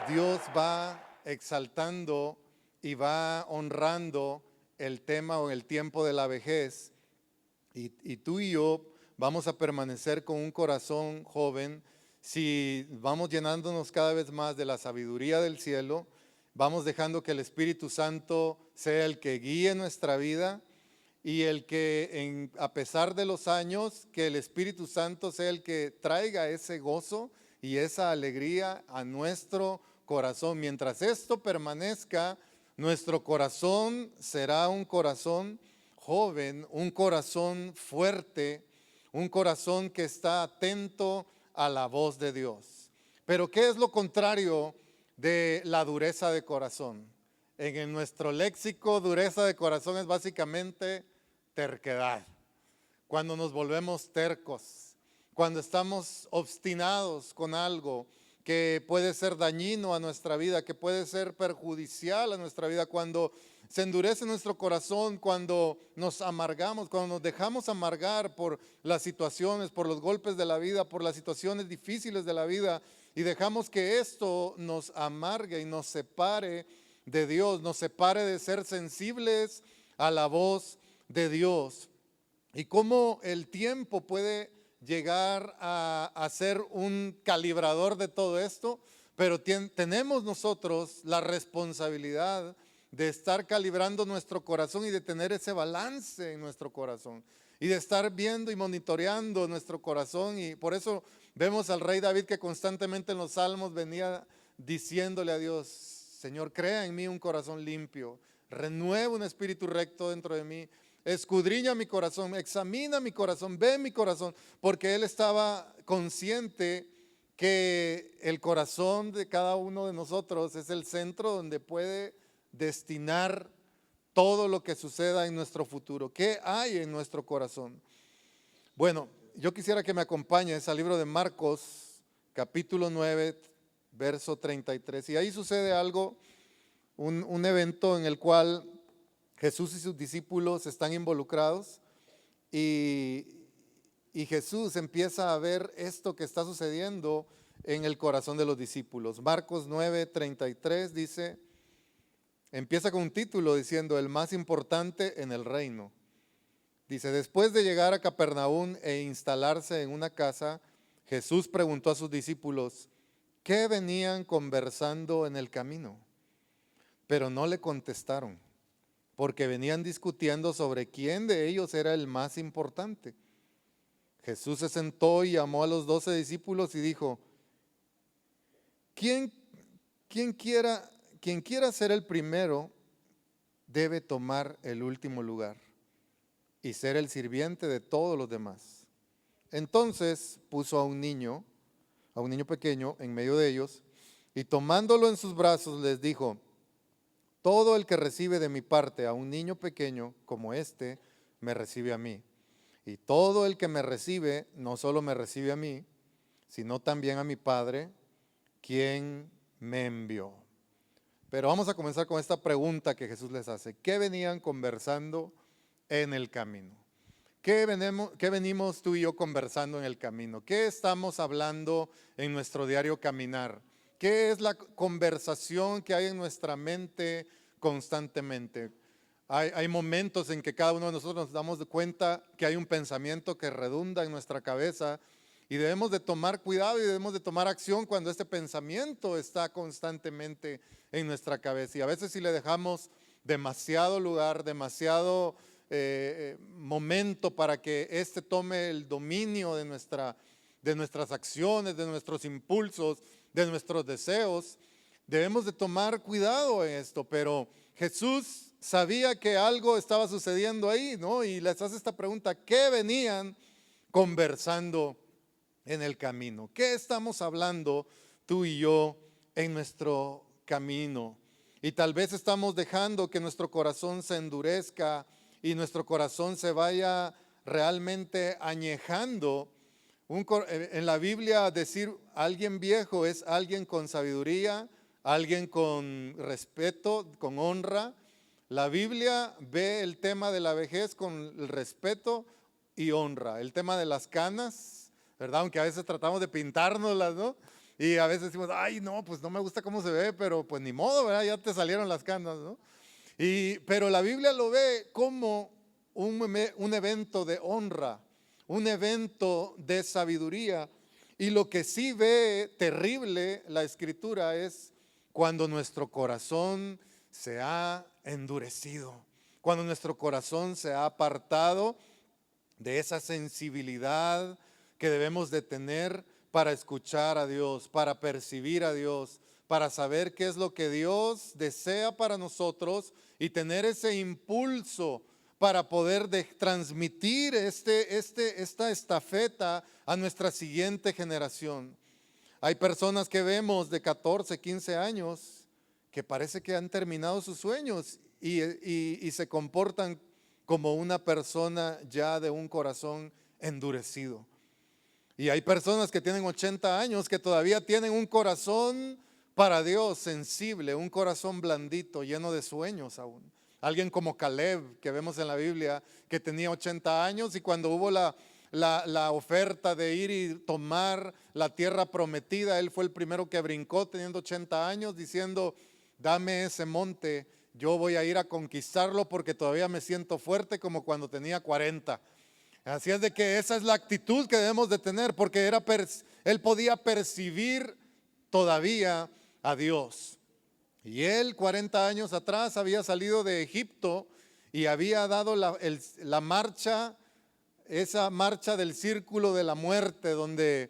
Dios va exaltando y va honrando el tema o el tiempo de la vejez. Y tú y yo vamos a permanecer con un corazón joven si vamos llenándonos cada vez más de la sabiduría del cielo, vamos dejando que el Espíritu Santo sea el que guíe nuestra vida y el que a pesar de los años, que el Espíritu Santo sea el que traiga ese gozo y esa alegría a nuestro corazón. Mientras esto permanezca, nuestro corazón será un corazón joven, un corazón fuerte, un corazón que está atento a la voz de Dios. Pero ¿qué es lo contrario de la dureza de corazón? En nuestro léxico, dureza de corazón es básicamente terquedad. Cuando nos volvemos tercos, cuando estamos obstinados con algo que puede ser dañino a nuestra vida, que puede ser perjudicial a nuestra vida, cuando se endurece nuestro corazón, cuando nos amargamos, cuando nos dejamos amargar por las situaciones, por los golpes de la vida, por las situaciones difíciles de la vida, y dejamos que esto nos amargue y nos separe de Dios, nos separe de ser sensibles a la voz de Dios. Y cómo el tiempo puede llegar a ser un calibrador de todo esto, pero tenemos nosotros la responsabilidad de estar calibrando nuestro corazón y de tener ese balance en nuestro corazón y de estar viendo y monitoreando nuestro corazón. Y por eso vemos al rey David que constantemente en los salmos venía diciéndole a Dios: Señor, crea en mí un corazón limpio, renueva un espíritu recto dentro de mí. Escudriña mi corazón, examina mi corazón, ve mi corazón, porque él estaba consciente que el corazón de cada uno de nosotros es el centro donde puede destinar todo lo que suceda en nuestro futuro. ¿Qué hay en nuestro corazón? Bueno, yo quisiera que me acompañes al libro de Marcos, capítulo 9, verso 33. Y ahí sucede algo, un evento en el cual Jesús y sus discípulos están involucrados y Jesús empieza a ver esto que está sucediendo en el corazón de los discípulos. Marcos 9:33 dice, empieza con un título diciendo: el más importante en el reino. Dice: después de llegar a Capernaum e instalarse en una casa, Jesús preguntó a sus discípulos qué venían conversando en el camino, pero no le contestaron, porque venían discutiendo sobre quién de ellos era el más importante. Jesús se sentó y llamó a los 12 discípulos y dijo: ¿Quién quiera ser el primero debe tomar el último lugar y ser el sirviente de todos los demás. Entonces puso a un niño pequeño en medio de ellos y tomándolo en sus brazos les dijo: todo el que recibe de mi parte a un niño pequeño como este, me recibe a mí. Y todo el que me recibe, no solo me recibe a mí, sino también a mi Padre, quien me envió. Pero vamos a comenzar con esta pregunta que Jesús les hace. ¿Qué venían conversando en el camino? ¿Qué venimos tú y yo conversando en el camino? ¿Qué estamos hablando en nuestro diario caminar? ¿Qué es la conversación que hay en nuestra mente constantemente? Hay momentos en que cada uno de nosotros nos damos cuenta que hay un pensamiento que redunda en nuestra cabeza y debemos de tomar cuidado y debemos de tomar acción cuando este pensamiento está constantemente en nuestra cabeza. Y a veces si le dejamos demasiado lugar, demasiado momento para que este tome el dominio de nuestras acciones, de nuestros impulsos, de nuestros deseos, debemos de tomar cuidado en esto. Pero Jesús sabía que algo estaba sucediendo ahí, ¿no? Y les hace esta pregunta: ¿qué venían conversando en el camino? ¿Qué estamos hablando tú y yo en nuestro camino? Y tal vez estamos dejando que nuestro corazón se endurezca y nuestro corazón se vaya realmente añejando. En la Biblia decir alguien viejo es alguien con sabiduría, alguien con respeto, con honra. La Biblia ve el tema de la vejez con el respeto y honra. El tema de las canas, ¿verdad? Aunque a veces tratamos de pintárnoslas, ¿no? Y a veces decimos, ay, no, pues no me gusta cómo se ve, pero pues ni modo, ¿verdad? Ya te salieron las canas, ¿no? Pero la Biblia lo ve como un evento de honra, un evento de sabiduría. Y lo que sí ve terrible la Escritura es cuando nuestro corazón se ha endurecido, cuando nuestro corazón se ha apartado de esa sensibilidad que debemos de tener para escuchar a Dios, para percibir a Dios, para saber qué es lo que Dios desea para nosotros y tener ese impulso para poder transmitir esta estafeta a nuestra siguiente generación. Hay personas que vemos de 14, 15 años que parece que han terminado sus sueños y se comportan como una persona ya de un corazón endurecido. Y hay personas que tienen 80 años que todavía tienen un corazón para Dios sensible, un corazón blandito, lleno de sueños aún. Alguien como Caleb, que vemos en la Biblia, que tenía 80 años y cuando hubo la oferta de ir y tomar la tierra prometida, él fue el primero que brincó teniendo 80 años diciendo, dame ese monte, yo voy a ir a conquistarlo porque todavía me siento fuerte como cuando tenía 40. Así es de que esa es la actitud que debemos de tener, porque él podía percibir todavía a Dios. Y él 40 años atrás había salido de Egipto y había dado la marcha, esa marcha del círculo de la muerte, donde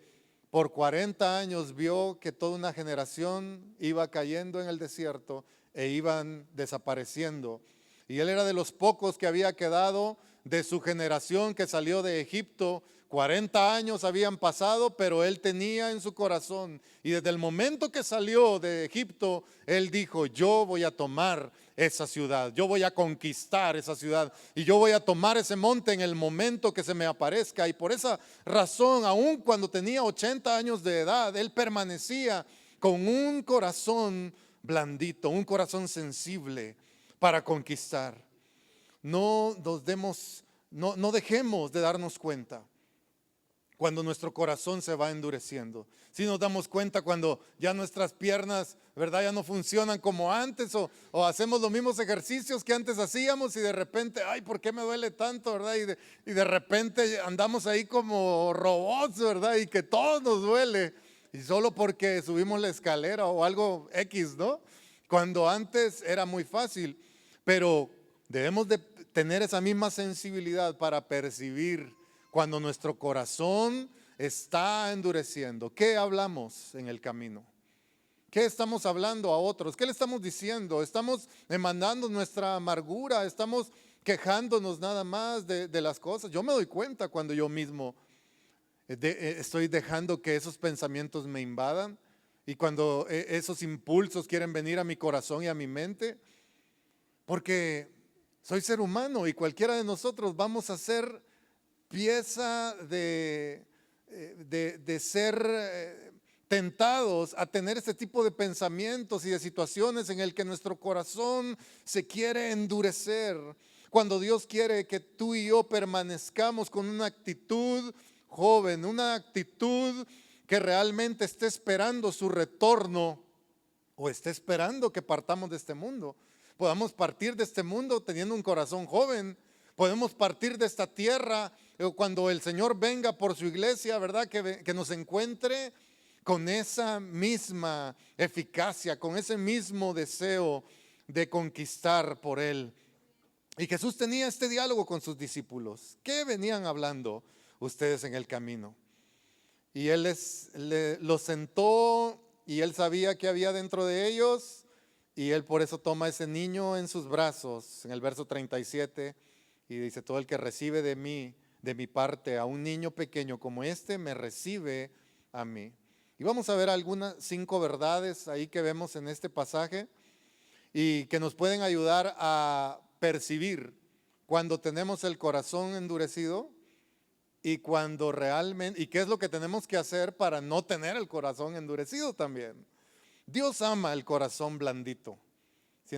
por 40 años vio que toda una generación iba cayendo en el desierto e iban desapareciendo. Y él era de los pocos que había quedado de su generación que salió de Egipto. 40 años habían pasado, pero él tenía en su corazón, y desde el momento que salió de Egipto, él dijo, yo voy a tomar esa ciudad, yo voy a conquistar esa ciudad y yo voy a tomar ese monte en el momento que se me aparezca. Y por esa razón, aun cuando tenía 80 años de edad, él permanecía con un corazón blandito, un corazón sensible para conquistar. No dejemos de darnos cuenta cuando nuestro corazón se va endureciendo. Si nos damos cuenta cuando ya nuestras piernas, ¿verdad?, ya no funcionan como antes, o hacemos los mismos ejercicios que antes hacíamos y de repente, ay, ¿por qué me duele tanto?, ¿verdad? Y de repente andamos ahí como robots, ¿verdad? Y que todo nos duele, y solo porque subimos la escalera o algo X, ¿no? Cuando antes era muy fácil, pero debemos de tener esa misma sensibilidad para percibir cuando nuestro corazón está endureciendo. ¿Qué hablamos en el camino? ¿Qué estamos hablando a otros? ¿Qué le estamos diciendo? ¿Estamos demandando nuestra amargura? ¿Estamos quejándonos nada más de las cosas? Yo me doy cuenta cuando yo mismo estoy dejando que esos pensamientos me invadan y cuando esos impulsos quieren venir a mi corazón y a mi mente, porque soy ser humano y cualquiera de nosotros vamos a ser pieza de ser tentados a tener este tipo de pensamientos y de situaciones en el que nuestro corazón se quiere endurecer, cuando Dios quiere que tú y yo permanezcamos con una actitud joven, una actitud que realmente esté esperando su retorno o esté esperando que partamos de este mundo. Podamos partir de este mundo teniendo un corazón joven. Podemos partir de esta tierra cuando el Señor venga por su iglesia, ¿verdad? Que nos encuentre con esa misma eficacia, con ese mismo deseo de conquistar por Él. Y Jesús tenía este diálogo con sus discípulos. ¿Qué venían hablando ustedes en el camino? Y Él los sentó y Él sabía qué había dentro de ellos. Y Él por eso toma a ese niño en sus brazos, en el verso 37, y dice, todo el que recibe de mí, de mi parte, a un niño pequeño como este, me recibe a mí. Y vamos a ver algunas 5 verdades ahí que vemos en este pasaje y que nos pueden ayudar a percibir cuando tenemos el corazón endurecido y cuando realmente, y qué es lo que tenemos que hacer para no tener el corazón endurecido también. Dios ama el corazón blandito. ¿Sí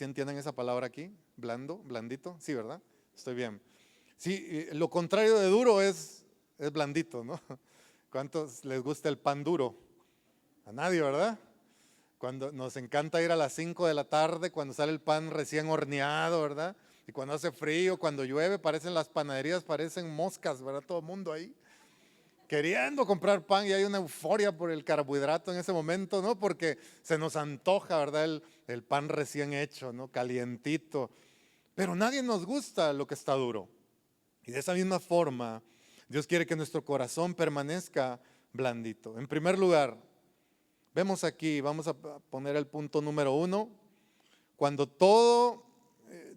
entienden esa palabra aquí? Blando, blandito. Sí, ¿verdad? Estoy bien. Sí, lo contrario de duro es blandito, ¿no? ¿Cuántos les gusta el pan duro? A nadie, ¿verdad? Cuando nos encanta ir a las 5 de la tarde, cuando sale el pan recién horneado, ¿verdad? Y cuando hace frío, cuando llueve, parecen las panaderías, parecen moscas, ¿verdad? Todo el mundo ahí queriendo comprar pan y hay una euforia por el carbohidrato en ese momento, ¿no? Porque se nos antoja, ¿verdad? El pan recién hecho, ¿no? Calientito. Pero nadie nos gusta lo que está duro. Y de esa misma forma, Dios quiere que nuestro corazón permanezca blandito. En primer lugar, vemos aquí, vamos a poner el punto número 1, cuando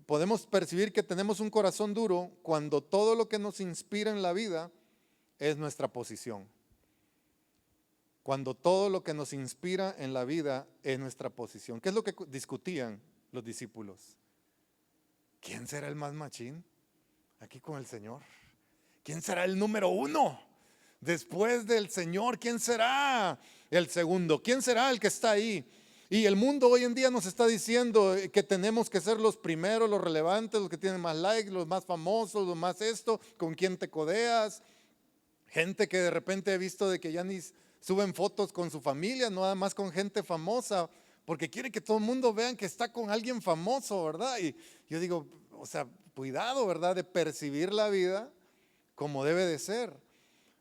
podemos percibir que tenemos un corazón duro, cuando todo lo que nos inspira en la vida es nuestra posición. Cuando todo lo que nos inspira en la vida es nuestra posición. ¿Qué es lo que discutían los discípulos? ¿Quién será el más machín aquí con el Señor? ¿Quién será el número 1? Después del Señor, ¿quién será el segundo? ¿Quién será el que está ahí? Y el mundo hoy en día nos está diciendo que tenemos que ser los primeros, los relevantes, los que tienen más likes, los más famosos, los más esto, con quién te codeas. Gente que de repente he visto de que ya ni suben fotos con su familia, no nada más con gente famosa, porque quiere que todo el mundo vean que está con alguien famoso, ¿verdad? Y yo digo, o sea, cuidado, ¿verdad? De percibir la vida como debe de ser.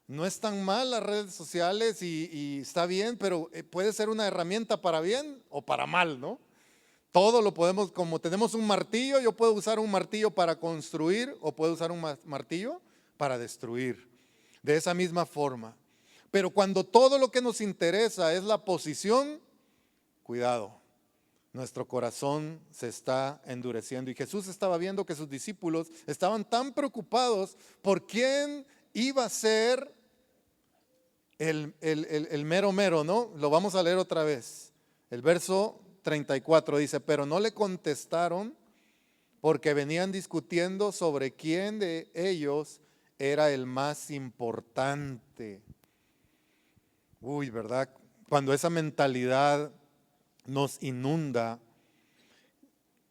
No es tan mal las redes sociales y está bien, pero puede ser una herramienta para bien o para mal, ¿no? Todo lo podemos, como tenemos un martillo, yo puedo usar un martillo para construir o puedo usar un martillo para destruir. De esa misma forma. Pero cuando todo lo que nos interesa es la posición, cuidado, nuestro corazón se está endureciendo. Y Jesús estaba viendo que sus discípulos estaban tan preocupados por quién iba a ser el mero mero, ¿no? Lo vamos a leer otra vez. El verso 34 dice, pero no le contestaron porque venían discutiendo sobre quién de ellos era el más importante. Uy, ¿verdad? Cuando esa mentalidad nos inunda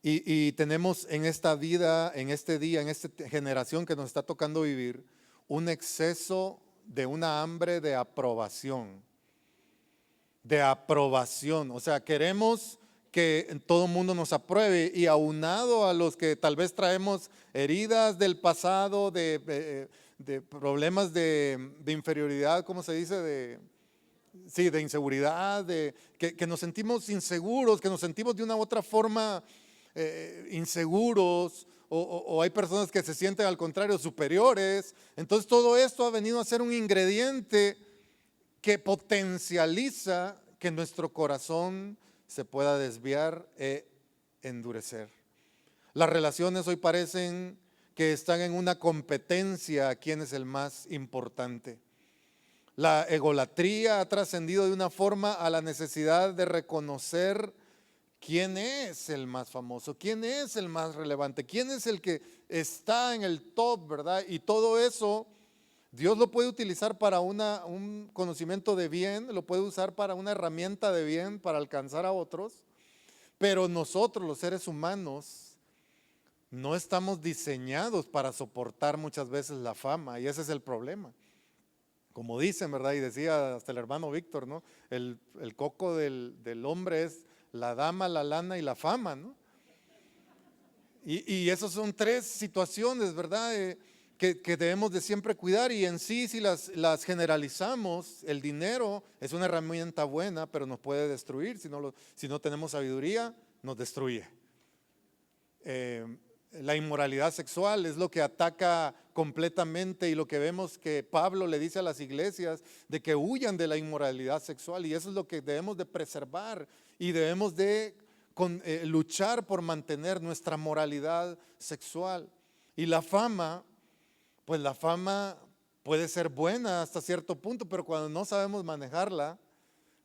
y tenemos en esta vida, en este día, en esta generación que nos está tocando vivir, un exceso de una hambre de aprobación. De aprobación. O sea, queremos que todo el mundo nos apruebe y aunado a los que tal vez traemos heridas del pasado, de problemas de inferioridad, ¿cómo se dice? De inseguridad, que nos sentimos inseguros, que nos sentimos de una u otra forma inseguros, o hay personas que se sienten al contrario superiores. Entonces todo esto ha venido a ser un ingrediente que potencializa que nuestro corazón se pueda desviar e endurecer. Las relaciones hoy parecen que están en una competencia a quién es el más importante. La egolatría ha trascendido de una forma a la necesidad de reconocer quién es el más famoso, quién es el más relevante, quién es el que está en el top, ¿verdad? Y todo eso Dios lo puede utilizar para un conocimiento de bien, lo puede usar para una herramienta de bien, para alcanzar a otros, pero nosotros, los seres humanos, no estamos diseñados para soportar muchas veces la fama, y ese es el problema. Como dicen, ¿verdad? Y decía hasta el hermano Víctor, ¿no? El coco del hombre es la dama, la lana y la fama, ¿no? Y esas son tres situaciones, ¿verdad? Que debemos de siempre cuidar, y en sí, si las generalizamos, el dinero es una herramienta buena, pero nos puede destruir. Si no tenemos sabiduría, nos destruye. La inmoralidad sexual es lo que ataca completamente, y lo que vemos que Pablo le dice a las iglesias de que huyan de la inmoralidad sexual, y eso es lo que debemos de preservar, y debemos de luchar por mantener nuestra moralidad sexual. Y la fama, pues la fama puede ser buena hasta cierto punto, pero cuando no sabemos manejarla,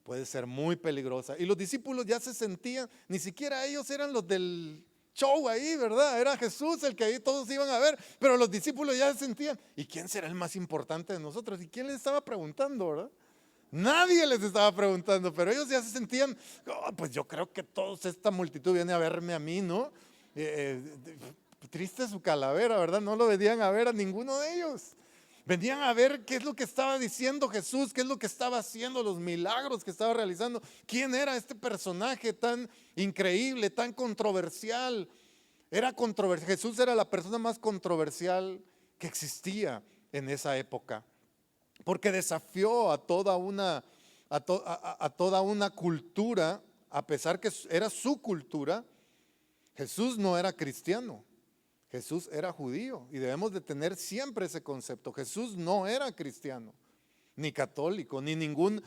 puede ser muy peligrosa. Y los discípulos ya se sentían, ni siquiera ellos eran los del show ahí, ¿verdad? Era Jesús el que ahí todos iban a ver, pero los discípulos ya se sentían, ¿y quién será el más importante de nosotros? ¿Y quién les estaba preguntando, verdad? Nadie les estaba preguntando, pero ellos ya se sentían, oh, pues yo creo que toda esta multitud viene a verme a mí, ¿no? Triste su calavera, ¿verdad? No lo venían a ver a ninguno de ellos. Venían a ver qué es lo que estaba diciendo Jesús, qué es lo que estaba haciendo, los milagros que estaba realizando. ¿Quién era este personaje tan increíble, tan controversial? Era controversial. Jesús era la persona más controversial que existía en esa época, porque desafió a toda una, a toda una cultura, a pesar que era su cultura. Jesús no era cristiano. Jesús era judío y debemos de tener siempre ese concepto. Jesús no era cristiano, ni católico, ni ningún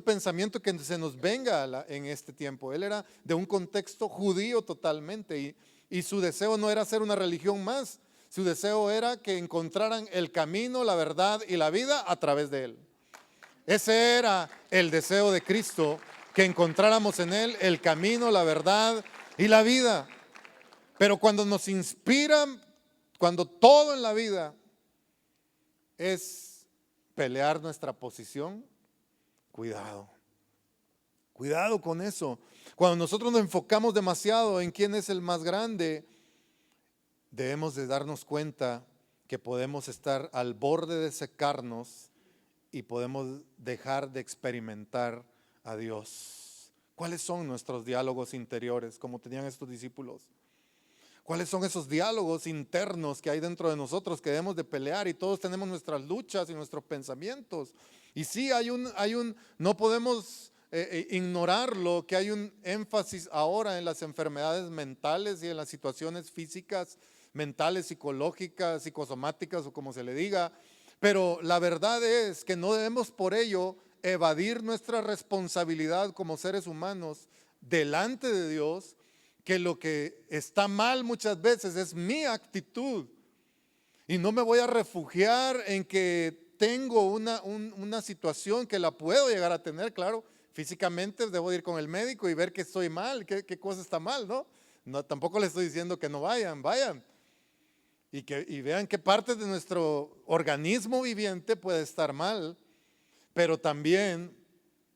pensamiento que se nos venga en este tiempo. Él era de un contexto judío totalmente y su deseo no era ser una religión más. Su deseo era que encontraran el camino, la verdad y la vida a través de él. Ese era el deseo de Cristo, que encontráramos en él el camino, la verdad y la vida. Pero cuando nos inspiran, cuando todo en la vida es pelear nuestra posición, cuidado, cuidado con eso. Cuando nosotros nos enfocamos demasiado en quién es el más grande, debemos de darnos cuenta que podemos estar al borde de secarnos y podemos dejar de experimentar a Dios. ¿Cuáles son nuestros diálogos interiores como tenían estos discípulos? ¿Cuáles son esos diálogos internos que hay dentro de nosotros que debemos de pelear? Y todos tenemos nuestras luchas y nuestros pensamientos. Y sí, no podemos ignorarlo, que hay un énfasis ahora en las enfermedades mentales y en las situaciones físicas, mentales, psicológicas, psicosomáticas o como se le diga. Pero la verdad es que no debemos por ello evadir nuestra responsabilidad como seres humanos delante de Dios, que lo que está mal muchas veces es mi actitud. Y no me voy a refugiar en que tengo una situación que la puedo llegar a tener, claro, físicamente debo ir con el médico y ver que estoy mal, qué cosa está mal, ¿no? No, tampoco les estoy diciendo que no vayan. Y vean qué parte de nuestro organismo viviente puede estar mal, pero también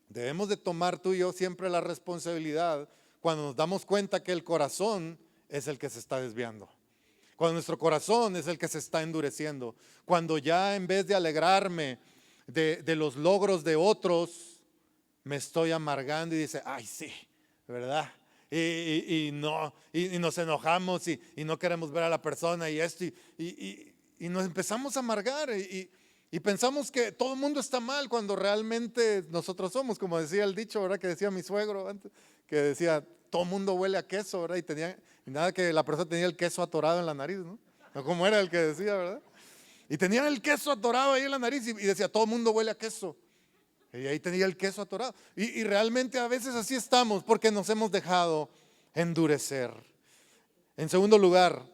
debemos de tomar tú y yo siempre la responsabilidad cuando nos damos cuenta que el corazón es el que se está desviando, cuando nuestro corazón es el que se está endureciendo, cuando ya en vez de alegrarme de los logros de otros, me estoy amargando y dice, ay sí, ¿verdad? Y nos enojamos y no queremos ver a la persona y esto y nos empezamos a amargar y pensamos que todo el mundo está mal cuando realmente nosotros somos, como decía el dicho, ¿verdad? Que decía mi suegro antes, que decía, todo el mundo huele a queso, ¿verdad? Y nada que la persona tenía el queso atorado en la nariz, ¿no? No como era el que decía, ¿verdad? Y tenía el queso atorado ahí en la nariz y decía, todo el mundo huele a queso. Y ahí tenía el queso atorado. Y realmente a veces así estamos porque nos hemos dejado endurecer. En segundo lugar,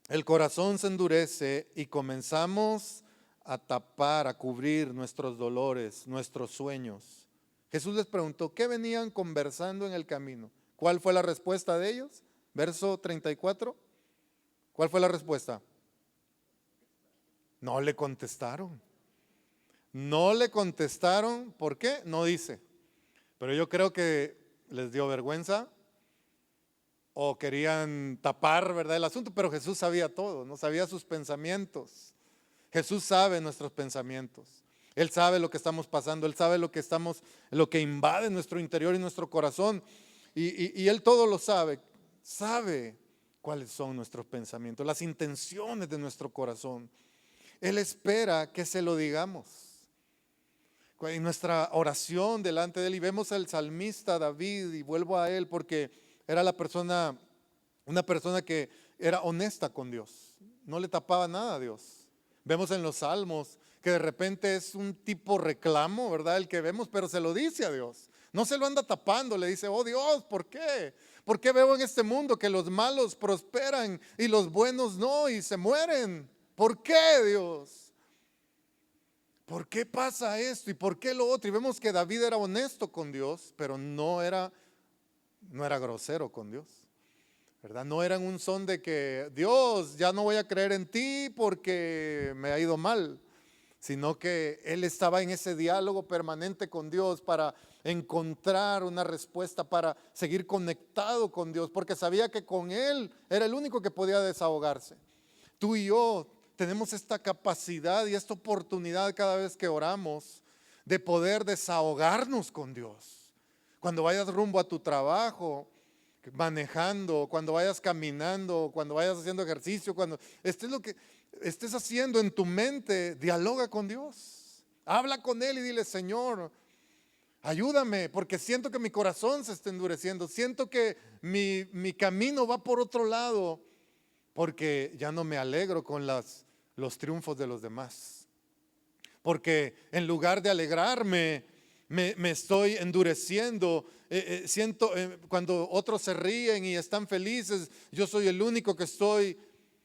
el corazón se endurece y comenzamos a tapar, a cubrir nuestros dolores, nuestros sueños. Jesús les preguntó, ¿qué venían conversando en el camino? ¿Cuál fue la respuesta de ellos? Verso 34. ¿Cuál fue la respuesta? No le contestaron. No le contestaron, ¿por qué? No dice. Pero yo creo que les dio vergüenza o querían tapar, ¿verdad?, el asunto, pero Jesús sabía todo, no sabía sus pensamientos. Jesús sabe nuestros pensamientos. Él sabe lo que estamos pasando, Él sabe lo que invade nuestro interior y nuestro corazón. Y Él todo lo sabe. Sabe cuáles son nuestros pensamientos, las intenciones de nuestro corazón. Él espera que se lo digamos. En nuestra oración delante de Él, y vemos al salmista David, y vuelvo a él porque era una persona que era honesta con Dios, no le tapaba nada a Dios. Vemos en los salmos que de repente es un tipo reclamo, ¿verdad? El que vemos, pero se lo dice a Dios. No se lo anda tapando, le dice, oh Dios, ¿por qué? ¿Por qué veo en este mundo que los malos prosperan y los buenos no y se mueren? ¿Por qué, Dios? ¿Por qué pasa esto? ¿Y por qué lo otro? Y vemos que David era honesto con Dios, pero no era grosero con Dios, ¿verdad? No era en un son de que Dios, ya no voy a creer en ti porque me ha ido mal, sino que él estaba en ese diálogo permanente con Dios para encontrar una respuesta, para seguir conectado con Dios, porque sabía que con él era el único que podía desahogarse. Tú y yo tenemos esta capacidad y esta oportunidad cada vez que oramos de poder desahogarnos con Dios. Cuando vayas rumbo a tu trabajo, manejando, cuando vayas caminando, cuando vayas haciendo ejercicio, cuando estés lo que estés haciendo en tu mente, dialoga con Dios. Habla con Él y dile: Señor, ayúdame, porque siento que mi corazón se está endureciendo, siento que mi camino va por otro lado, porque ya no me alegro con los triunfos de los demás. Porque en lugar de alegrarme, me estoy endureciendo. Siento cuando otros se ríen y están felices, yo soy el único que estoy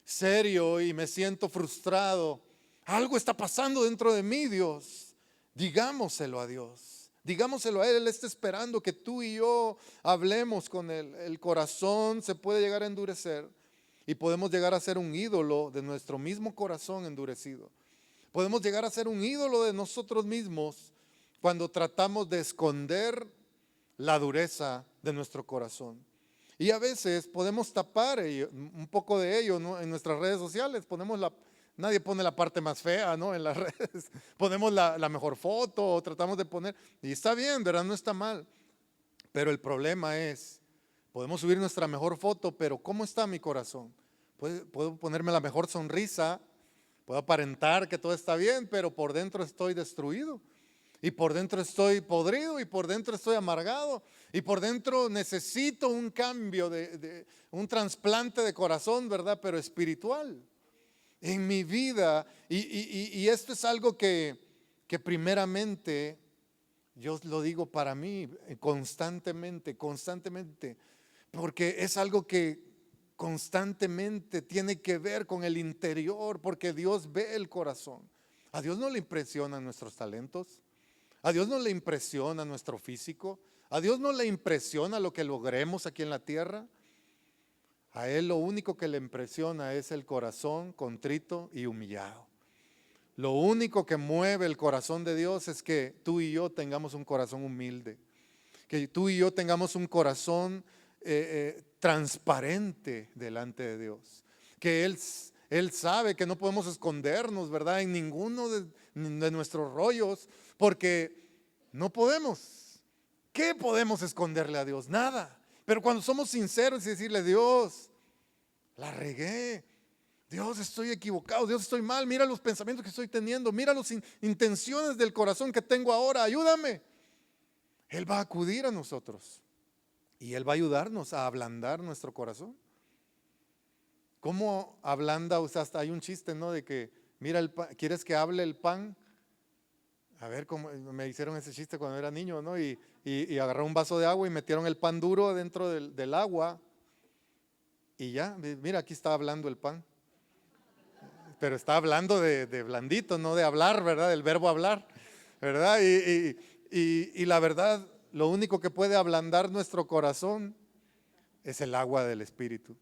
serio y me siento frustrado. Algo está pasando dentro de mí, Dios. Digámoselo a Dios. Digámoselo a Él. Él está esperando que tú y yo hablemos con Él. El corazón se puede llegar a endurecer y podemos llegar a ser un ídolo de nuestro mismo corazón endurecido. Podemos llegar a ser un ídolo de nosotros mismos cuando tratamos de esconder la dureza de nuestro corazón. Y a veces podemos tapar un poco de ello, ¿no? En nuestras redes sociales nadie pone la parte más fea, ¿no? En las redes ponemos la mejor foto, o tratamos de poner, y está bien, ¿verdad? No está mal. Pero el problema es, podemos subir nuestra mejor foto, pero ¿cómo está mi corazón? Puedo ponerme la mejor sonrisa, puedo aparentar que todo está bien, pero por dentro estoy destruido. Y por dentro estoy podrido, y por dentro estoy amargado, y por dentro necesito un cambio, un trasplante de corazón, ¿verdad? Pero espiritual en mi vida. Y esto es algo que primeramente, yo lo digo para mí constantemente, porque es algo que constantemente tiene que ver con el interior, porque Dios ve el corazón. A Dios no le impresionan nuestros talentos. A Dios no le impresiona nuestro físico. A Dios no le impresiona lo que logremos aquí en la tierra. A Él lo único que le impresiona es el corazón contrito y humillado. Lo único que mueve el corazón de Dios es que tú y yo tengamos un corazón humilde. Que tú y yo tengamos un corazón transparente delante de Dios. Que Él sabe que no podemos escondernos, ¿verdad? En ninguno de nuestros rollos, porque no podemos. ¿Qué podemos esconderle a Dios? Nada. Pero cuando somos sinceros y decirle: Dios, la regué. Dios, estoy equivocado. Dios, estoy mal. Mira los pensamientos que estoy teniendo. Mira las intenciones del corazón que tengo ahora. Ayúdame. Él va a acudir a nosotros y Él va a ayudarnos a ablandar nuestro corazón. ¿Cómo ablanda? O sea, hasta hay un chiste, ¿no? De que, mira, ¿quieres que hable el pan? A ver, cómo me hicieron ese chiste cuando era niño, ¿no? Y agarraron un vaso de agua y metieron el pan duro dentro del agua. Y ya, mira, aquí está hablando el pan. Pero está hablando de blandito, no de hablar, ¿verdad? Del verbo hablar, ¿verdad? Y la verdad, lo único que puede ablandar nuestro corazón es el agua del Espíritu.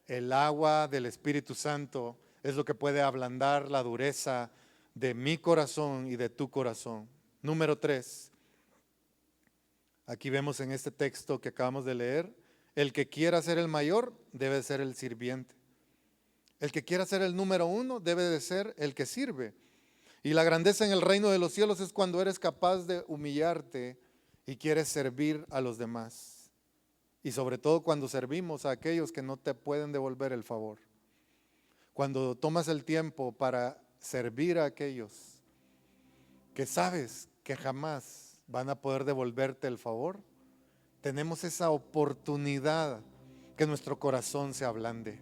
El agua del Espíritu Santo es lo que puede ablandar la dureza de mi corazón y de tu corazón. Número 3. Aquí vemos en este texto que acabamos de leer: el que quiera ser el mayor debe ser el sirviente. El que quiera ser el número 1 debe de ser el que sirve. Y la grandeza en el reino de los cielos es cuando eres capaz de humillarte y quieres servir a los demás. Y sobre todo cuando servimos a aquellos que no te pueden devolver el favor. Cuando tomas el tiempo para servir a aquellos que sabes que jamás van a poder devolverte el favor, tenemos esa oportunidad que nuestro corazón se ablande.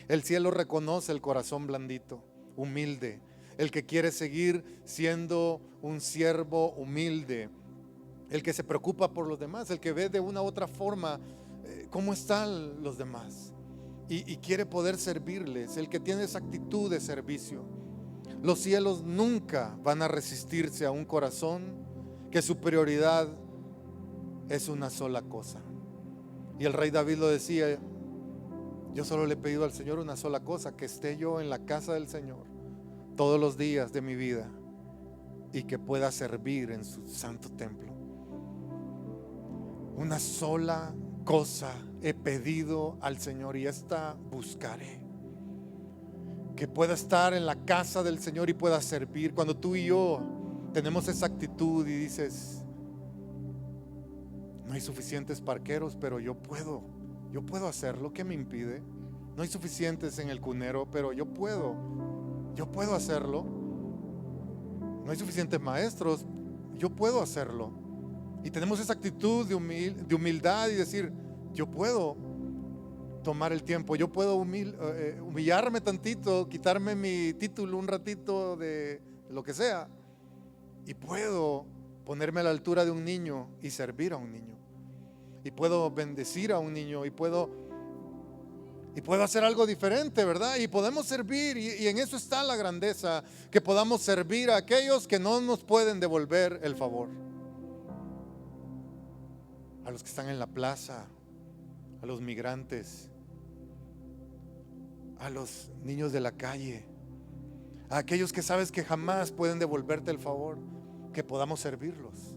El cielo reconoce el corazón blandito, humilde, el que quiere seguir siendo un siervo humilde, el que se preocupa por los demás, el que ve de una u otra forma cómo están los demás y quiere poder servirles, el que tiene esa actitud de servicio. Los cielos nunca van a resistirse a un corazón que su prioridad es una sola cosa. Y el rey David lo decía: yo solo le he pedido al Señor una sola cosa, que esté yo en la casa del Señor todos los días de mi vida y que pueda servir en su santo templo. Una sola cosa he pedido al Señor y esta buscaré, que pueda estar en la casa del Señor y pueda servir. Cuando tú y yo tenemos esa actitud y dices, no hay suficientes parqueros, pero yo puedo hacerlo. ¿Qué me impide? No hay suficientes en el cunero, pero yo puedo hacerlo. No hay suficientes maestros, yo puedo hacerlo. Y tenemos esa actitud de humildad y decir, yo puedo tomar el tiempo, yo puedo humillarme tantito, quitarme mi título un ratito de lo que sea, y puedo ponerme a la altura de un niño y servir a un niño, y puedo bendecir a un niño, y puedo hacer algo diferente, ¿verdad? Y podemos servir, y en eso está la grandeza, que podamos servir a aquellos que no nos pueden devolver el favor, a los que están en la plaza, a los migrantes, a los niños de la calle, a aquellos que sabes que jamás pueden devolverte el favor, que podamos servirlos,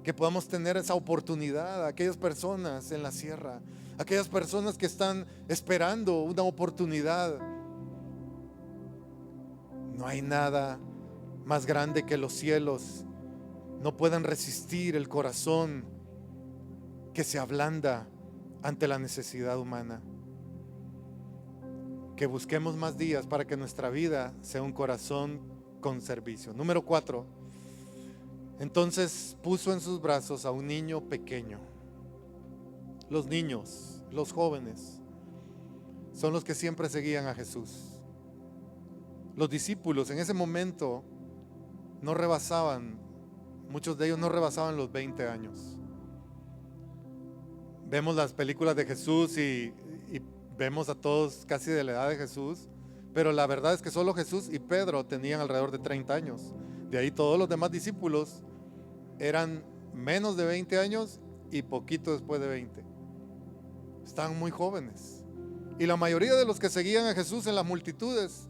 que podamos tener esa oportunidad. A aquellas personas en la sierra, aquellas personas que están esperando una oportunidad. No hay nada más grande que los cielos. No pueden resistir el corazón que se ablanda ante la necesidad humana. Que busquemos más días para que nuestra vida sea un corazón con servicio. Número 4. Entonces puso en sus brazos a un niño pequeño. Los niños, los jóvenes, son los que siempre seguían a Jesús. Los discípulos en ese momento no rebasaban, muchos de ellos no rebasaban los 20 años. Vemos las películas de Jesús y vemos a todos casi de la edad de Jesús, pero la verdad es que solo Jesús y Pedro tenían alrededor de 30 años. De ahí todos los demás discípulos eran menos de 20 años y poquito después de 20. Estaban muy jóvenes. Y la mayoría de los que seguían a Jesús en las multitudes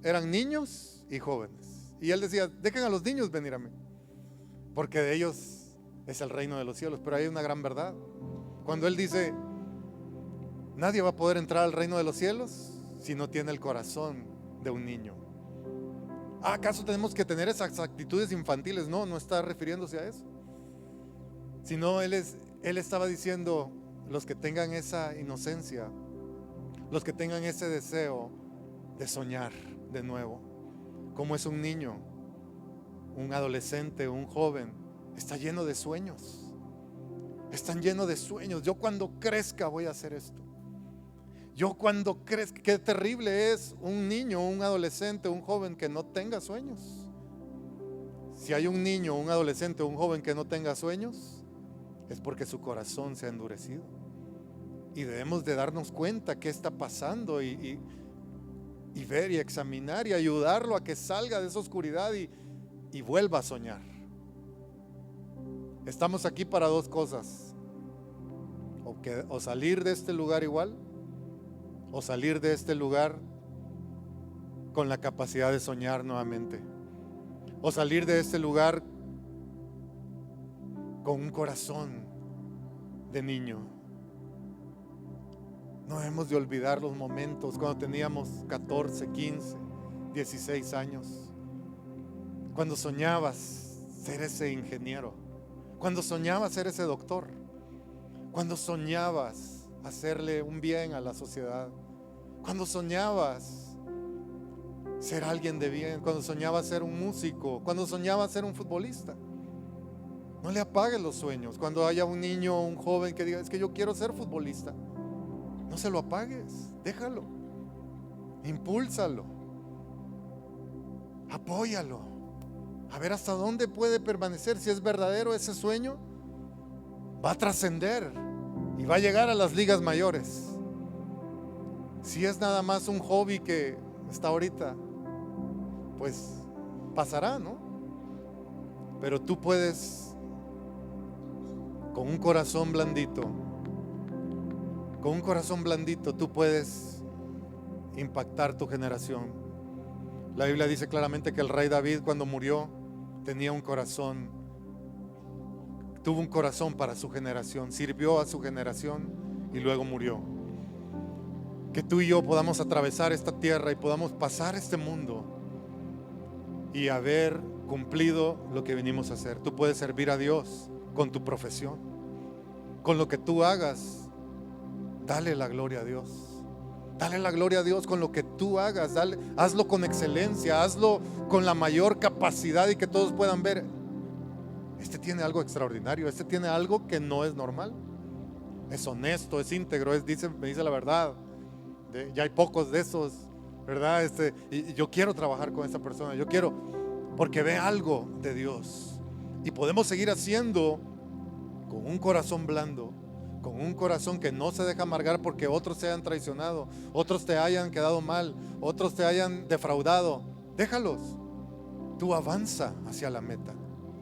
eran niños y jóvenes. Y él decía, dejen a los niños venir a mí, porque de ellos es el reino de los cielos. Pero hay una gran verdad. Cuando él dice, nadie va a poder entrar al reino de los cielos si no tiene el corazón de un niño. ¿Acaso tenemos que tener esas actitudes infantiles? No, no está refiriéndose a eso. Sino él estaba diciendo, los que tengan esa inocencia, los que tengan ese deseo de soñar de nuevo, como es un niño, un adolescente, un joven, está lleno de sueños. Están llenos de sueños. Yo cuando crezca voy a hacer esto. Yo cuando crezca, qué terrible es un niño, un adolescente, un joven que no tenga sueños. Si hay un niño, un adolescente, un joven que no tenga sueños, es porque su corazón se ha endurecido. Y debemos de darnos cuenta qué está pasando y ver y examinar y ayudarlo a que salga de esa oscuridad y vuelva a soñar. Estamos aquí para dos cosas: o salir de este lugar igual, o salir de este lugar con la capacidad de soñar nuevamente, o salir de este lugar con un corazón de niño. No debemos de olvidar los momentos cuando teníamos 14, 15, 16 años, cuando soñabas ser ese ingeniero, cuando soñabas ser ese doctor, cuando soñabas hacerle un bien a la sociedad, cuando soñabas ser alguien de bien, cuando soñabas ser un músico, cuando soñabas ser un futbolista. No le apagues los sueños. Cuando haya un niño o un joven que diga, es que yo quiero ser futbolista, no se lo apagues, déjalo, impúlsalo, apóyalo, a ver hasta dónde puede permanecer. Si es verdadero ese sueño, va a trascender y va a llegar a las ligas mayores. Si es nada más un hobby que está ahorita, pues pasará, ¿no? Pero tú puedes, con un corazón blandito, tú puedes impactar tu generación. La Biblia dice claramente que el rey David, cuando murió, tenía un corazón, tuvo un corazón para su generación, sirvió a su generación y luego murió. que tú y yo podamos atravesar esta tierra y podamos pasar este mundo y haber cumplido lo que venimos a hacer. Tú puedes servir a Dios con tu profesión, con lo que tú hagas. Dale la gloria a Dios. Dale la gloria a Dios con lo que tú hagas. Hazlo con excelencia, hazlo con la mayor capacidad y que todos puedan ver: este tiene algo extraordinario, este tiene algo que no es normal. Es honesto, es íntegro, me dice la verdad. Ya hay pocos de esos, ¿verdad? Y yo quiero trabajar con esta persona, yo quiero, porque ve algo de Dios. Y podemos seguir haciendo con un corazón blando, con un corazón que no se deja amargar porque otros te hayan traicionado, otros te hayan quedado mal, otros te hayan defraudado. Déjalos. Tú avanza hacia la meta.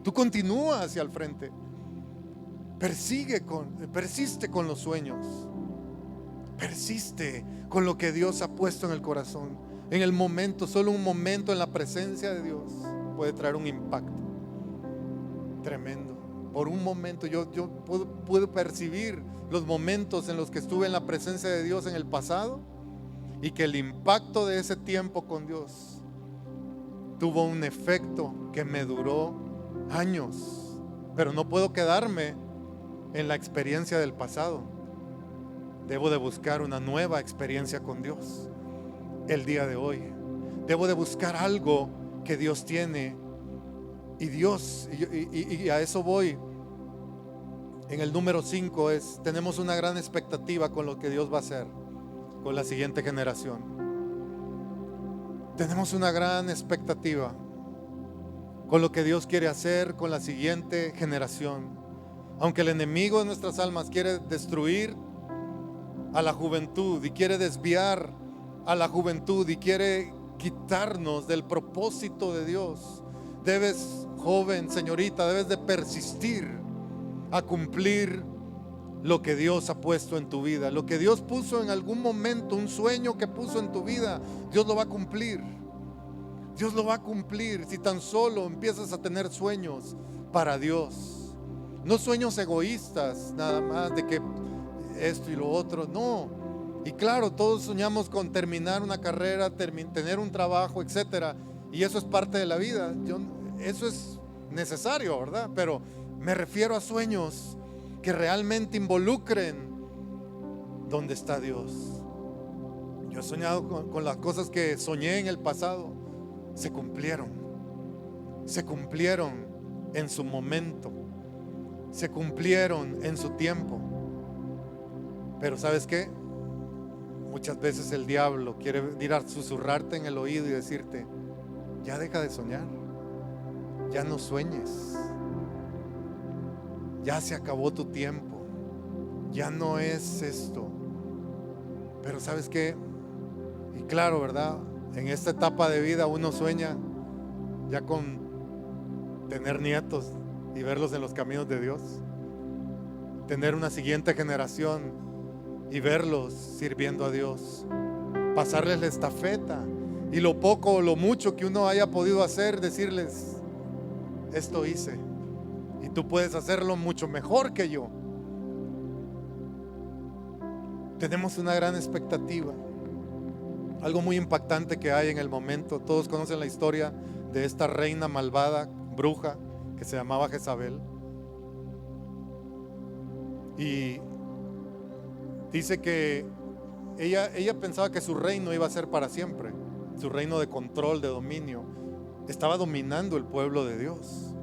Tú continúa hacia el frente. Persiste con los sueños. Persiste con lo que Dios ha puesto en el corazón. En el momento, solo un momento en la presencia de Dios puede traer un impacto tremendo. Por un momento yo puedo percibir los momentos en los que estuve en la presencia de Dios en el pasado, y que el impacto de ese tiempo con Dios tuvo un efecto que me duró años. Pero no puedo quedarme en la experiencia del pasado. Debo de buscar una nueva experiencia con Dios el día de hoy. Debo de buscar algo que Dios tiene. Y a eso voy. En el número 5 tenemos una gran expectativa con lo que Dios va a hacer con la siguiente generación. Tenemos una gran expectativa con lo que Dios quiere hacer con la siguiente generación. Aunque el enemigo de nuestras almas quiere destruir a la juventud y quiere desviar a la juventud y quiere quitarnos del propósito de Dios, debes, joven, señorita, debes de persistir a cumplir lo que Dios ha puesto en tu vida. Lo que Dios puso en algún momento, un sueño que puso en tu vida, Dios lo va a cumplir. Dios lo va a cumplir si tan solo empiezas a tener sueños para Dios. No sueños egoístas, nada más de que esto y lo otro, no. Y claro, todos soñamos con terminar una carrera, tener un trabajo, etcétera, y eso es parte de la vida. Eso es necesario, ¿verdad? Pero me refiero a sueños que realmente involucren dónde está Dios. Yo he soñado con las cosas que soñé en el pasado. Se cumplieron en su momento, se cumplieron en su tiempo. Pero ¿sabes qué? Muchas veces el diablo quiere ir a susurrarte en el oído y decirte: ya deja de soñar, ya no sueñes, ya se acabó tu tiempo, ya no es esto. Pero ¿sabes qué? Y claro, ¿verdad? En esta etapa de vida uno sueña ya con tener nietos y verlos en los caminos de Dios, tener una siguiente generación y verlos sirviendo a Dios, pasarles la estafeta, y lo poco o lo mucho que uno haya podido hacer, decirles: esto hice y tú puedes hacerlo mucho mejor que yo. Tenemos una gran expectativa. Algo muy impactante que hay en el momento. Todos conocen la historia de esta reina malvada, bruja, que se llamaba Jezabel. Y dice que ella pensaba que su reino iba a ser para siempre. Su reino de control, de dominio. Estaba dominando el pueblo de Dios.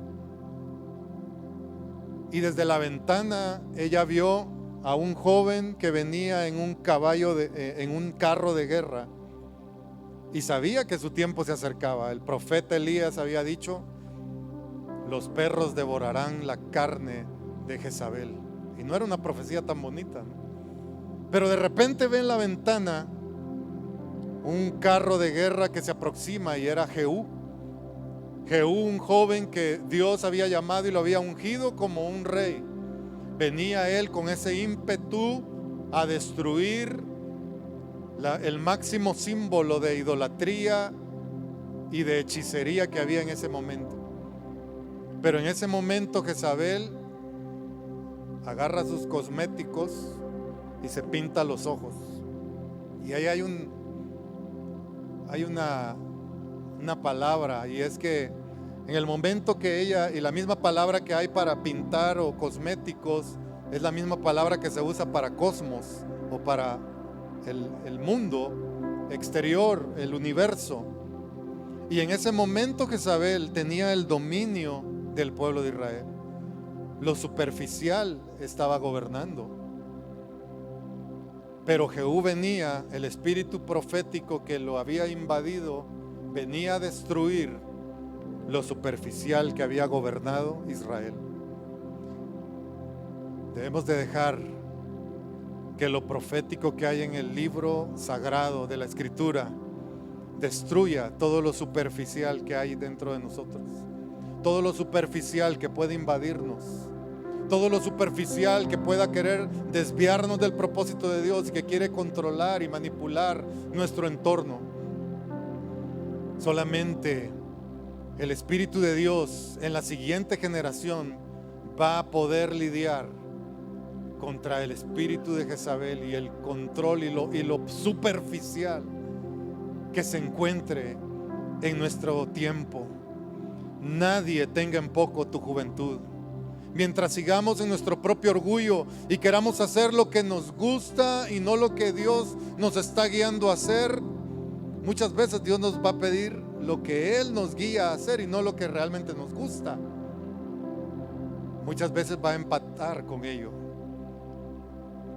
Y desde la ventana ella vio a un joven que venía en un en un carro de guerra. Y sabía que su tiempo se acercaba. El profeta Elías había dicho: los perros devorarán la carne de Jezabel. Y no era una profecía tan bonita, ¿no? Pero de repente ve en la ventana un carro de guerra que se aproxima, y era Jehú, un joven que Dios había llamado y lo había ungido como un rey. Venía él con ese ímpetu a destruir el máximo símbolo de idolatría y de hechicería que había en ese momento. Pero en ese momento Jezabel agarra sus cosméticos y se pinta los ojos Y ahí hay una palabra, y es que en el momento que ella, y la misma palabra que hay para pintar o cosméticos, es la misma palabra que se usa para cosmos o para el mundo exterior, el universo. Y en ese momento Jezabel tenía el dominio del pueblo de Israel. Lo superficial estaba gobernando. Pero Jehú venía, el espíritu profético que lo había invadido, venía a destruir lo superficial que había gobernado Israel. Debemos de dejar que lo profético que hay en el libro sagrado de la Escritura destruya todo lo superficial que hay dentro de nosotros, todo lo superficial que puede invadirnos, todo lo superficial que pueda querer desviarnos del propósito de Dios y que quiere controlar y manipular nuestro entorno. Solamente el Espíritu de Dios en la siguiente generación va a poder lidiar contra el espíritu de Jezabel y el control y lo superficial que se encuentre en nuestro tiempo. Nadie tenga en poco tu juventud. Mientras sigamos en nuestro propio orgullo y queramos hacer lo que nos gusta y no lo que Dios nos está guiando a hacer, muchas veces Dios nos va a pedir lo que Él nos guía a hacer y no lo que realmente nos gusta. Muchas veces va a empatar con ello.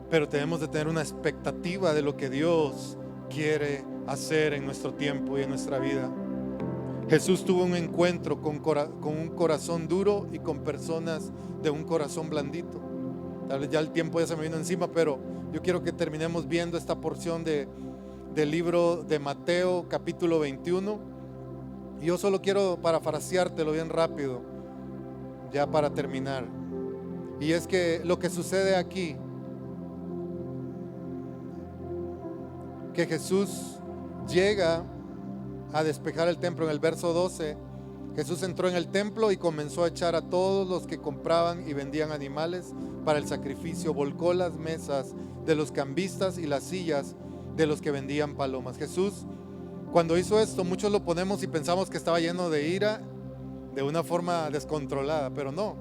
Pero tenemos de tener una expectativa de lo que Dios quiere hacer en nuestro tiempo y en nuestra vida. Jesús tuvo un encuentro con un corazón duro y con personas de un corazón blandito. Tal vez ya el tiempo ya se me vino encima, pero yo quiero que terminemos viendo esta porción del libro de Mateo capítulo 21. Y yo solo quiero parafraseártelo bien rápido, ya para terminar. Y es que lo que sucede aquí, que Jesús llega a despejar el templo. En el verso 12, Jesús entró en el templo y comenzó a echar a todos los que compraban y vendían animales para el sacrificio. Volcó las mesas de los cambistas y las sillas de los que vendían palomas. Jesús, cuando hizo esto, muchos lo ponemos y pensamos que estaba lleno de ira de una forma descontrolada, pero no.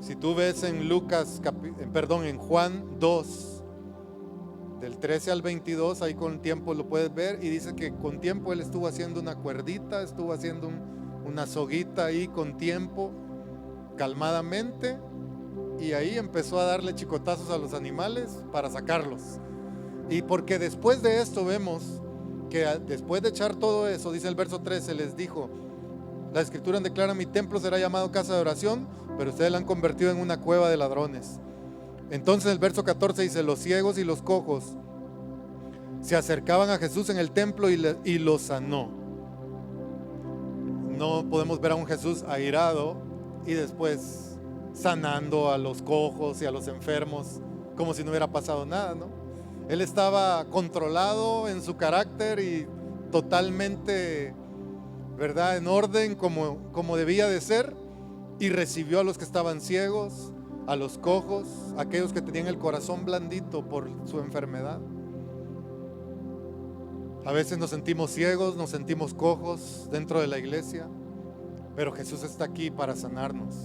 Si tú ves en en Juan 2, del 13 al 22, ahí con tiempo lo puedes ver, y dice que con tiempo él estuvo haciendo una cuerdita, estuvo haciendo una soguita ahí con tiempo, calmadamente, y ahí empezó a darle chicotazos a los animales para sacarlos. Y porque después de esto vemos que después de echar todo eso, dice el verso 13, les dijo: la escritura declara: mi templo será llamado casa de oración, pero ustedes la han convertido en una cueva de ladrones. Entonces el verso 14 dice: los ciegos y los cojos se acercaban a Jesús en el templo y los sanó. No podemos ver a un Jesús airado y después sanando a los cojos y a los enfermos como si no hubiera pasado nada, ¿no? Él estaba controlado en su carácter y totalmente, ¿verdad?, en orden como debía de ser, y recibió a los que estaban ciegos, a los cojos, a aquellos que tenían el corazón blandito por su enfermedad. A veces nos sentimos ciegos, nos sentimos cojos dentro de la iglesia, pero Jesús está aquí para sanarnos.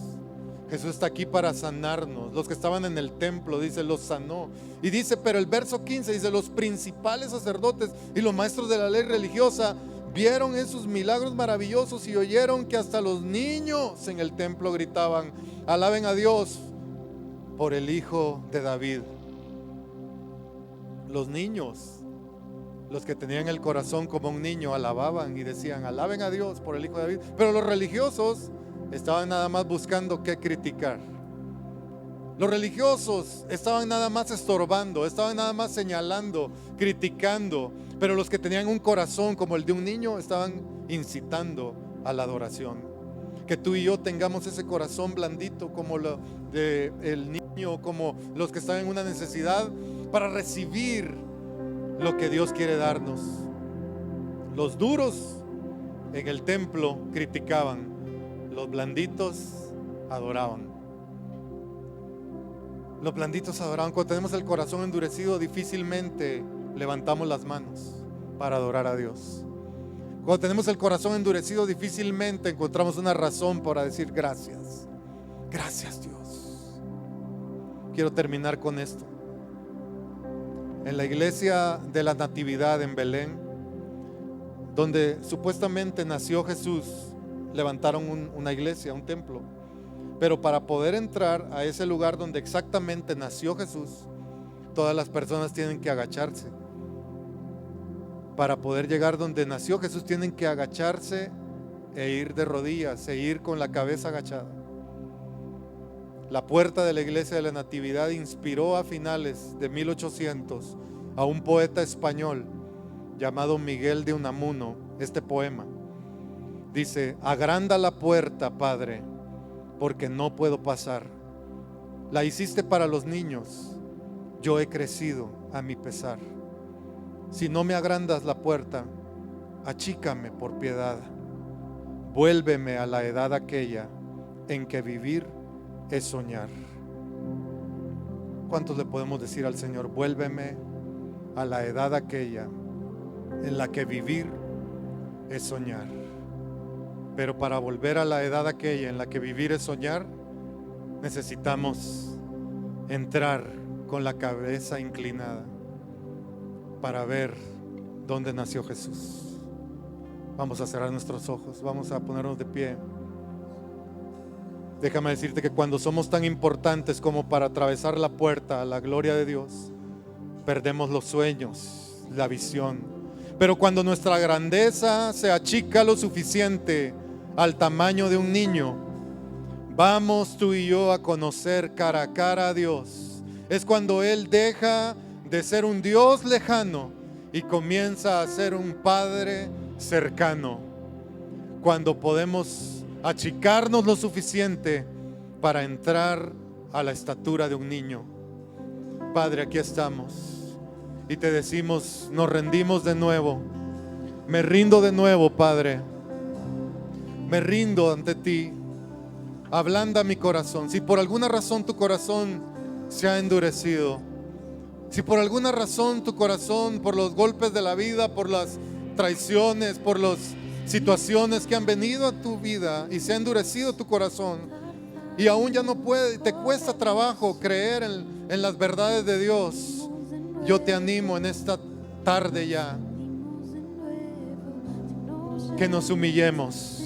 Jesús está aquí para sanarnos. Los que estaban en el templo, dice, los sanó. Y dice, pero el verso 15 dice: los principales sacerdotes y los maestros de la ley religiosa vieron esos milagros maravillosos y oyeron que hasta los niños en el templo gritaban: alaben a Dios por el Hijo de David. Los niños, los que tenían el corazón como un niño, alababan y decían: alaben a Dios por el Hijo de David. Pero los religiosos estaban nada más buscando qué criticar. Los religiosos estaban nada más estorbando, estaban nada más señalando, criticando. Pero los que tenían un corazón como el de un niño estaban incitando a la adoración. Que tú y yo tengamos ese corazón blandito como el niño, como los que están en una necesidad, para recibir lo que Dios quiere darnos. Los duros en el templo criticaban, los blanditos adoraban. Los blanditos adoraban. Cuando tenemos el corazón endurecido, difícilmente levantamos las manos para adorar a Dios. Cuando tenemos el corazón endurecido, difícilmente encontramos una razón para decir gracias. Gracias, Dios. Quiero terminar con esto. En la iglesia de la Natividad en Belén, donde supuestamente nació Jesús, levantaron una iglesia, un templo. Pero para poder entrar a ese lugar donde exactamente nació Jesús, todas las personas tienen que agacharse. Para poder llegar donde nació Jesús, tienen que agacharse e ir de rodillas, e ir con la cabeza agachada. La puerta de la iglesia de la Natividad inspiró a finales de 1800 a un poeta español llamado Miguel de Unamuno este poema. Dice: agranda la puerta, Padre, porque no puedo pasar. La hiciste para los niños, yo he crecido a mi pesar. Si no me agrandas la puerta, achícame por piedad. Vuélveme a la edad aquella en que vivir es soñar. ¿Cuántos le podemos decir al Señor: vuélveme a la edad aquella en la que vivir es soñar? Pero para volver a la edad aquella en la que vivir es soñar, necesitamos entrar con la cabeza inclinada para ver dónde nació Jesús. Vamos a cerrar nuestros ojos, vamos a ponernos de pie. Déjame decirte que cuando somos tan importantes como para atravesar la puerta a la gloria de Dios, perdemos los sueños, la visión. Pero cuando nuestra grandeza se achica lo suficiente al tamaño de un niño, vamos tú y yo a conocer cara a cara a Dios. Es cuando Él deja de ser un Dios lejano y comienza a ser un Padre cercano. Cuando podemos achicarnos lo suficiente para entrar a la estatura de un niño. Padre, aquí estamos y te decimos, nos rendimos de nuevo. Me rindo de nuevo, Padre. Me rindo ante ti. Ablanda mi corazón. Si por alguna razón tu corazón se ha endurecido, si por alguna razón tu corazón, por los golpes de la vida, por las traiciones, por las situaciones que han venido a tu vida y se ha endurecido tu corazón y aún ya no puede, te cuesta trabajo creer en las verdades de Dios, yo te animo en esta tarde ya que nos humillemos,